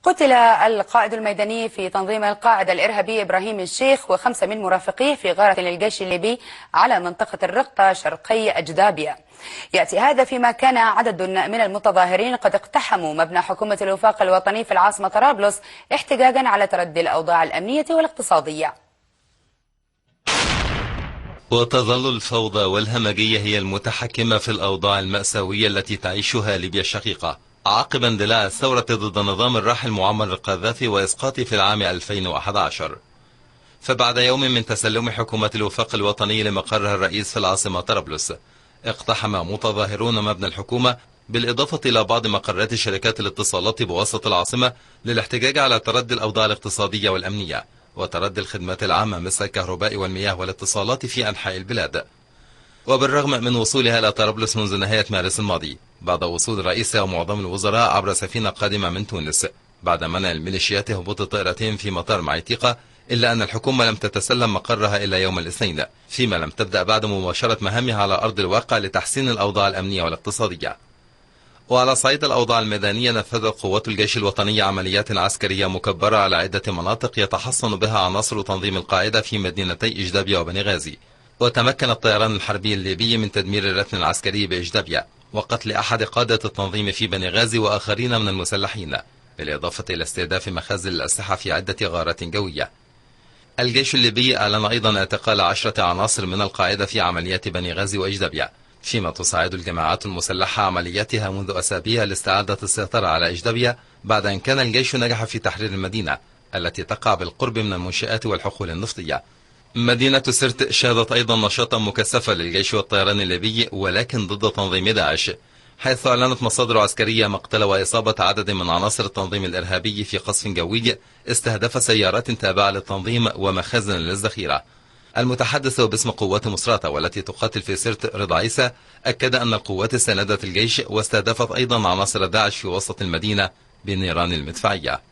قتل القائد الميداني في تنظيم القاعدة الإرهابي إبراهيم الشيخ و5 من مرافقيه في غارة للجيش الليبي على منطقة الرقطة شرقي أجدابية. يأتي هذا فيما كان عدد من المتظاهرين قد اقتحموا مبنى حكومة الوفاق الوطني في العاصمة طرابلس احتجاجا على تردي الأوضاع الأمنية والاقتصادية. وتظل الفوضى والهمجية هي المتحكمة في الأوضاع المأساوية التي تعيشها ليبيا الشقيقة عقب اندلاع الثورة ضد نظام الراحل معمر القذافي وإسقاطه في العام 2011. فبعد يوم من تسلم حكومة الوفاق الوطني لمقرها الرئيس في العاصمة طرابلس، اقتحم متظاهرون مبنى الحكومة بالإضافة إلى بعض مقرات شركات الاتصالات بوسط العاصمة للاحتجاج على تردي الأوضاع الاقتصادية والأمنية وتردي الخدمات العامة مثل الكهرباء والمياه والاتصالات في أنحاء البلاد. وبالرغم من وصولها إلى طرابلس منذ نهاية مارس الماضي بعد وصول رئيسها ومعظم الوزراء عبر سفينة قادمة من تونس بعد منع الميليشيات هبوط الطائرتين في مطار معيتيقة، إلا أن الحكومة لم تتسلم مقرها إلا يوم الاثنين، فيما لم تبدأ بعد مباشرة مهامها على أرض الواقع لتحسين الأوضاع الأمنية والاقتصادية. وعلى صعيد الأوضاع الميدانية، نفذت قوات الجيش الوطني عمليات عسكرية مكبرة على عدة مناطق يتحصن بها عناصر تنظيم القاعدة في مدينتي إجدابية وبنغازي. وتمكن الطيران الحربي الليبي من تدمير الركن العسكري بإجدابية وقتل أحد قادة التنظيم في بنغازي وآخرين من المسلحين، بالإضافة إلى استهداف مخازن الأسلحة في عدة غارات جوية. الجيش الليبي أعلن أيضا اعتقال 10 عناصر من القاعدة في عمليات بنغازي وإجدابية، فيما تصاعد الجماعات المسلحة عملياتها منذ أسابيع لاستعادة السيطرة على إجدابية بعد أن كان الجيش نجح في تحرير المدينة التي تقع بالقرب من المنشآت والحقول النفطية. مدينة سرت شهدت أيضا نشاطا مكثفا للجيش والطيران الليبي ولكن ضد تنظيم داعش، حيث أعلنت مصادر عسكرية مقتل وإصابة عدد من عناصر التنظيم الإرهابي في قصف جوي استهدف سيارات تابعة للتنظيم ومخازن للذخيرة. المتحدث باسم قوات مصراتة والتي تقاتل في سرت رضا عيسى أكد أن القوات ساندت الجيش واستهدفت أيضا عناصر داعش في وسط المدينة بالنيران المدفعية.